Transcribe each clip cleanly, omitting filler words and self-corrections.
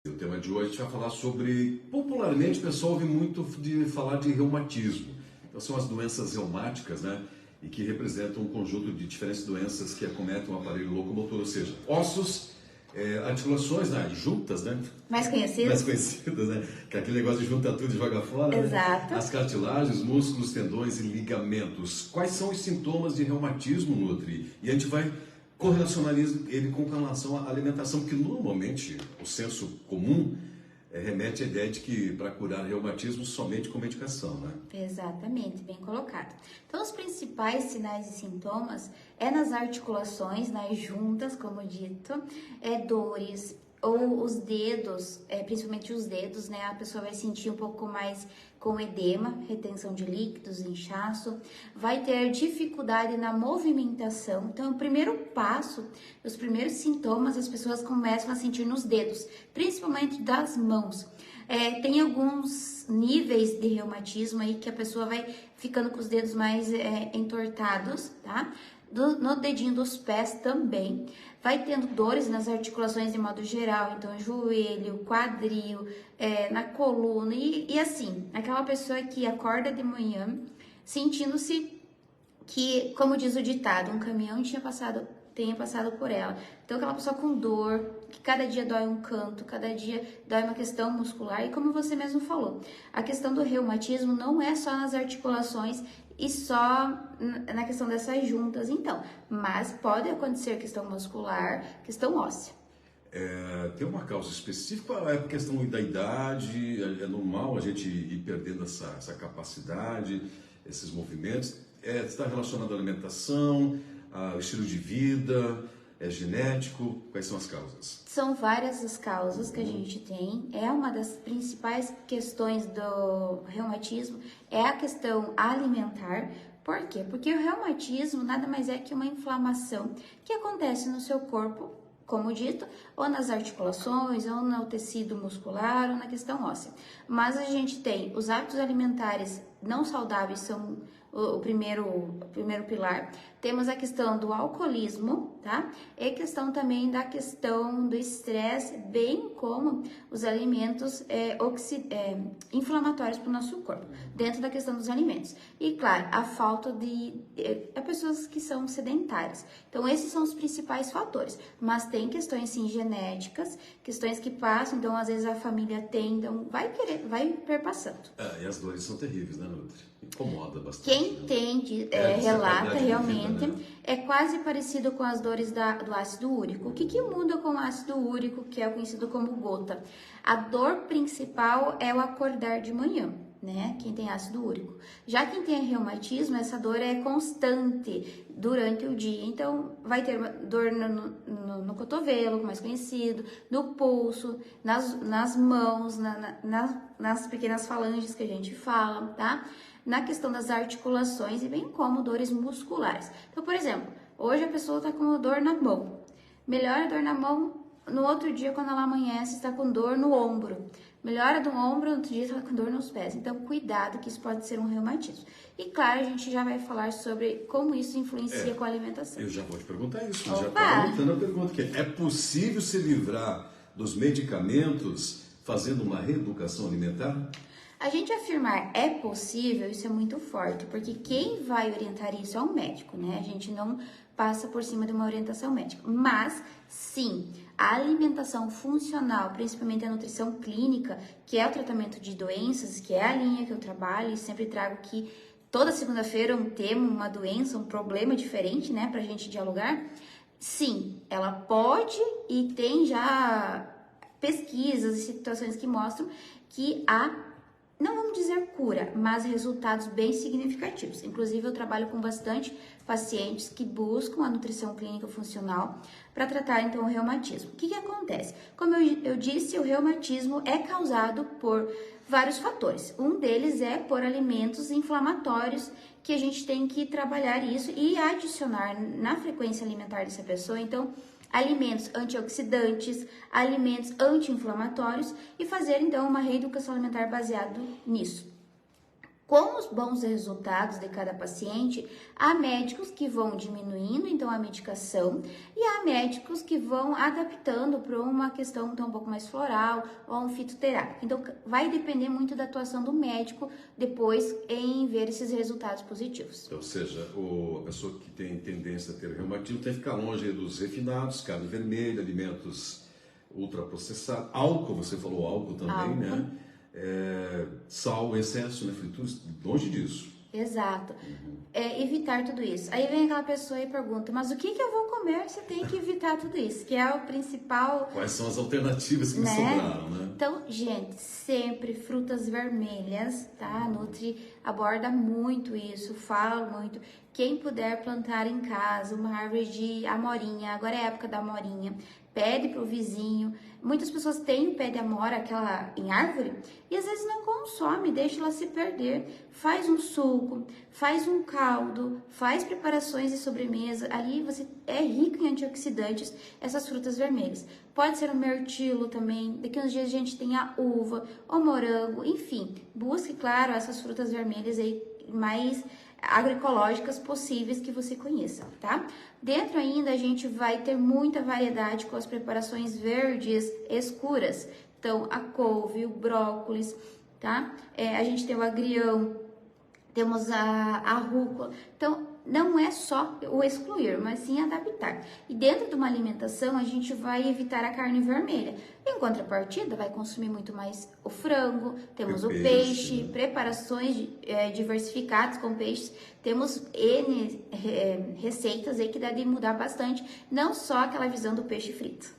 O tema de hoje a gente vai falar sobre, popularmente o pessoal ouve muito falar de reumatismo. Então são as doenças reumáticas, né? E que representam um conjunto de diferentes doenças que acometem o aparelho locomotor, ou seja, ossos, articulações, né? Juntas, né? Mais conhecidas? Mais conhecidas, né? Que é aquele negócio de juntar tudo e jogar fora, Exato. né? As cartilagens, músculos, tendões e ligamentos. Quais são os sintomas de reumatismo, Nutri? E a gente vai correlacionar ele com relação à alimentação, porque normalmente o senso comum remete à ideia de que para curar reumatismo somente com medicação, né? Exatamente, bem colocado. Então, os principais sinais e sintomas é nas articulações, nas juntas, como dito, dores, ou os dedos, principalmente os dedos, né? A pessoa vai sentir um pouco mais com edema, retenção de líquidos, inchaço, vai ter dificuldade na movimentação. Então, o primeiro passo, os primeiros sintomas, as pessoas começam a sentir nos dedos, principalmente das mãos. Tem alguns níveis de reumatismo aí que a pessoa vai ficando com os dedos mais entortados, tá? No dedinho dos pés também. Vai tendo dores nas articulações de modo geral, então joelho, quadril, na coluna e assim, aquela pessoa que acorda de manhã sentindo-se que, como diz o ditado, um caminhão tenha passado por ela. Então, aquela pessoa com dor, que cada dia dói um canto, cada dia dói uma questão muscular. E como você mesmo falou, a questão do reumatismo não é só nas articulações e só na questão dessas juntas, então. Mas pode acontecer questão muscular, questão óssea. Tem uma causa específica, é por questão da idade, é normal a gente ir perdendo essa capacidade, esses movimentos. Está relacionado à alimentação, ao estilo de vida, é genético? Quais são as causas? São várias as causas que a gente tem. É uma das principais questões do reumatismo, é a questão alimentar. Por quê? Porque o reumatismo nada mais é que uma inflamação que acontece no seu corpo, como dito, ou nas articulações, ou no tecido muscular, ou na questão óssea. Mas a gente tem os hábitos alimentares não saudáveis, são o primeiro pilar. Temos a questão do alcoolismo, tá? E a questão também da questão do estresse, bem como os alimentos inflamatórios para o nosso corpo, dentro da questão dos alimentos. E, claro, a falta de pessoas que são sedentárias. Então, esses são os principais fatores. Mas tem questões, sim, genéticas, questões que passam, então, às vezes a família tem, então, vai perpassando. E as dores são terríveis, né, Nutri? Incomoda bastante. Quem tem, relata realmente, vida, né? É quase parecido com as dores do ácido úrico. O que muda com o ácido úrico, que é conhecido como gota? A dor principal é o acordar de manhã, né? Quem tem ácido úrico. Já quem tem reumatismo, essa dor é constante durante o dia. Então, vai ter uma dor no cotovelo, mais conhecido, no pulso, nas mãos, nas pequenas falanges que a gente fala, tá? Na questão das articulações e bem como dores musculares. Então, por exemplo, hoje a pessoa está com dor na mão. Melhora a dor na mão, no outro dia, quando ela amanhece, está com dor no ombro. Melhora do ombro, no outro dia está com dor nos pés. Então, cuidado que isso pode ser um reumatismo. E claro, a gente já vai falar sobre como isso influencia com a alimentação. Eu já vou te perguntar isso, Opa! já estou anotando a pergunta, que é possível se livrar dos medicamentos fazendo uma reeducação alimentar? A gente afirmar é possível, isso é muito forte, porque quem vai orientar isso é um médico, né? A gente não passa por cima de uma orientação médica. Mas, sim, a alimentação funcional, principalmente a nutrição clínica, que é o tratamento de doenças, que é a linha que eu trabalho e sempre trago que toda segunda-feira um tema, uma doença, um problema diferente, né, pra gente dialogar. Sim, ela pode e tem já pesquisas e situações que mostram que não vamos dizer cura, mas resultados bem significativos. Inclusive, eu trabalho com bastante pacientes que buscam a nutrição clínica funcional para tratar, então, o reumatismo. O que acontece? Como eu disse, o reumatismo é causado por vários fatores. Um deles é por alimentos inflamatórios, que a gente tem que trabalhar isso e adicionar na frequência alimentar dessa pessoa. Então, alimentos antioxidantes, alimentos anti-inflamatórios e fazer então uma reeducação alimentar baseado nisso. Com os bons resultados de cada paciente, há médicos que vão diminuindo então a medicação e há médicos que vão adaptando para uma questão então, um pouco mais floral ou um fitoterápico. Então, vai depender muito da atuação do médico depois em ver esses resultados positivos. Ou seja, a pessoa que tem tendência a ter reumatismo tem que ficar longe dos refinados, carne vermelha, alimentos ultraprocessados, álcool, você falou álcool também, né? Sal, excesso, né? Frituras, longe disso. Exato. Evitar tudo isso. Aí vem aquela pessoa e pergunta, mas o que eu vou comer se tem que evitar tudo isso? Que é o principal... Quais são as alternativas que me sobraram, né? Então, gente, sempre frutas vermelhas, tá? A Nutri aborda muito isso, fala muito. Quem puder plantar em casa uma árvore de amorinha, agora é a época da amorinha, pede pro vizinho. Muitas pessoas têm o pé de amora, aquela em árvore, e às vezes não consome, deixa ela se perder. Faz um suco, faz um caldo, faz preparações de sobremesa. Ali você é rico em antioxidantes, essas frutas vermelhas. Pode ser o mirtilo também, daqui uns dias a gente tem a uva, o morango, enfim. Busque, claro, essas frutas vermelhas aí mais agroecológicas possíveis que você conheça, tá? Dentro ainda a gente vai ter muita variedade com as preparações verdes escuras. Então, a couve, o brócolis, tá? A gente tem o agrião, temos a rúcula. Então, não é só o excluir, mas sim adaptar. E dentro de uma alimentação, a gente vai evitar a carne vermelha. Em contrapartida, vai consumir muito mais o frango, temos o peixe, preparações diversificadas com peixes. Temos N receitas aí que dá de mudar bastante, não só aquela visão do peixe frito.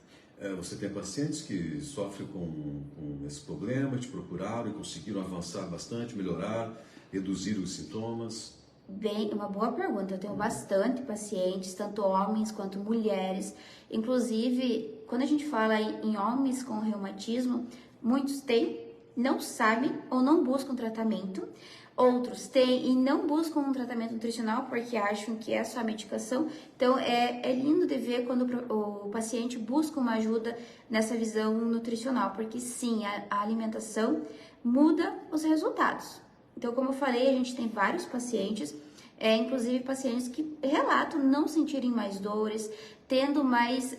Você tem pacientes que sofrem com esse problema, te procuraram e conseguiram avançar bastante, melhorar, reduzir os sintomas? Bem, uma boa pergunta. Eu tenho bastante pacientes, tanto homens quanto mulheres. Inclusive, quando a gente fala em homens com reumatismo, muitos têm, não sabem ou não buscam tratamento. Outros têm e não buscam um tratamento nutricional porque acham que é só medicação. Então, é lindo de ver quando o paciente busca uma ajuda nessa visão nutricional, porque sim, a alimentação muda os resultados. Então, como eu falei, a gente tem vários pacientes, inclusive pacientes que relatam não sentirem mais dores, tendo mais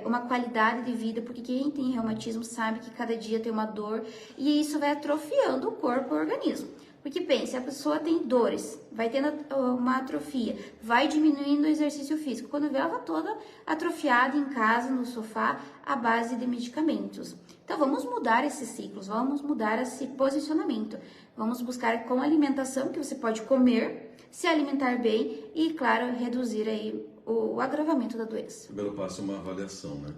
uma qualidade de vida, porque quem tem reumatismo sabe que cada dia tem uma dor e isso vai atrofiando o corpo e o organismo. Porque pense, a pessoa tem dores, vai tendo uma atrofia, vai diminuindo o exercício físico. Quando vê, ela está toda atrofiada em casa, no sofá, à base de medicamentos. Então, vamos mudar esses ciclos, vamos mudar esse posicionamento. Vamos buscar com alimentação, que você pode comer, se alimentar bem e, claro, reduzir aí o agravamento da doença. O primeiro passo é uma avaliação, né?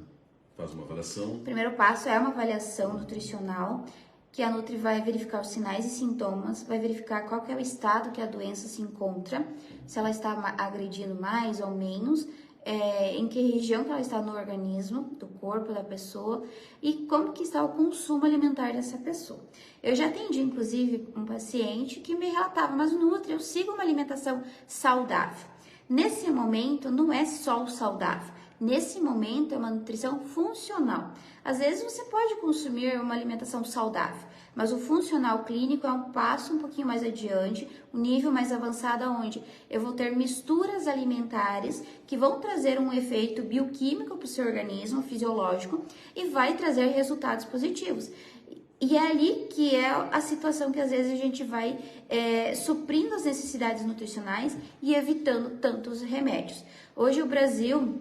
Faz uma avaliação. O primeiro passo é uma avaliação nutricional, que a Nutri vai verificar os sinais e sintomas, vai verificar qual que é o estado que a doença se encontra, se ela está agredindo mais ou menos, em que região que ela está no organismo, do corpo da pessoa e como que está o consumo alimentar dessa pessoa. Eu já atendi, inclusive, um paciente que me relatava, mas Nutri, eu sigo uma alimentação saudável. Nesse momento, não é só o saudável. Nesse momento, é uma nutrição funcional. Às vezes, você pode consumir uma alimentação saudável, mas o funcional clínico é um passo um pouquinho mais adiante, um nível mais avançado, onde eu vou ter misturas alimentares que vão trazer um efeito bioquímico para o seu organismo, fisiológico, e vai trazer resultados positivos. E é ali que é a situação que às vezes a gente vai suprindo as necessidades nutricionais e evitando tantos remédios. Hoje o Brasil,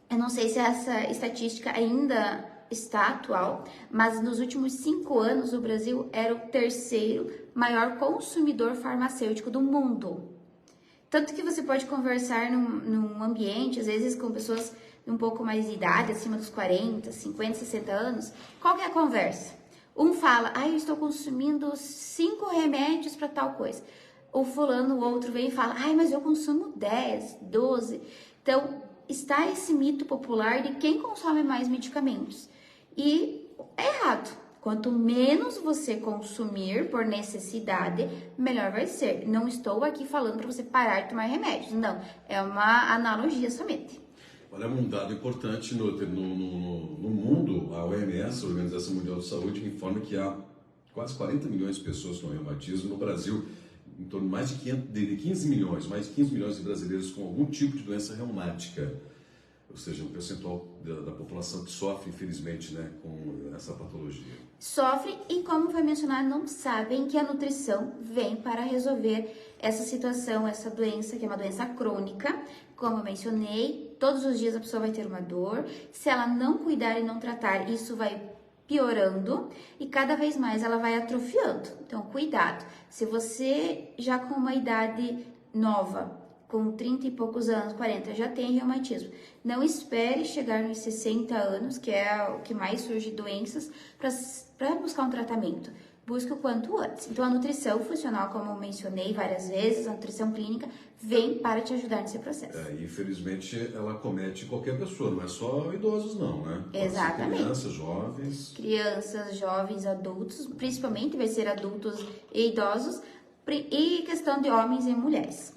eu não sei se essa estatística ainda está atual, mas nos últimos 5 anos o Brasil era o 3º maior consumidor farmacêutico do mundo. Tanto que você pode conversar num ambiente, às vezes com pessoas de um pouco mais de idade, acima dos 40, 50, 60 anos. Qual que é a conversa? Um fala, eu estou consumindo 5 remédios para tal coisa. O fulano, o outro vem e fala, mas eu consumo 10, 12. Então, está esse mito popular de quem consome mais medicamentos. E é errado. Quanto menos você consumir por necessidade, melhor vai ser. Não estou aqui falando para você parar de tomar remédios. Não, é uma analogia somente. Olha, um dado importante no mundo, a OMS, a Organização Mundial de Saúde, informa que há quase 40 milhões de pessoas com reumatismo. No Brasil, em torno de mais de 15 milhões, mais de 15 milhões de brasileiros com algum tipo de doença reumática. Ou seja, um percentual da população que sofre, infelizmente, né, com essa patologia. Sofre e, como foi mencionado, não sabem que a nutrição vem para resolver essa situação, essa doença, que é uma doença crônica. Como eu mencionei, todos os dias a pessoa vai ter uma dor. Se ela não cuidar e não tratar, isso vai piorando e cada vez mais ela vai atrofiando. Então, cuidado. Se você já com uma idade nova, com 30 e poucos anos, 40, já tem reumatismo, não espere chegar nos 60 anos, que é o que mais surge doenças, para buscar um tratamento. Busque o quanto antes. Então, a nutrição funcional, como eu mencionei várias vezes, a nutrição clínica, vem para te ajudar nesse processo. Infelizmente, ela comete qualquer pessoa, não é só idosos não, né? Pode Exatamente. ser crianças, jovens. Crianças, jovens, adultos, principalmente vai ser adultos e idosos, e questão de homens e mulheres.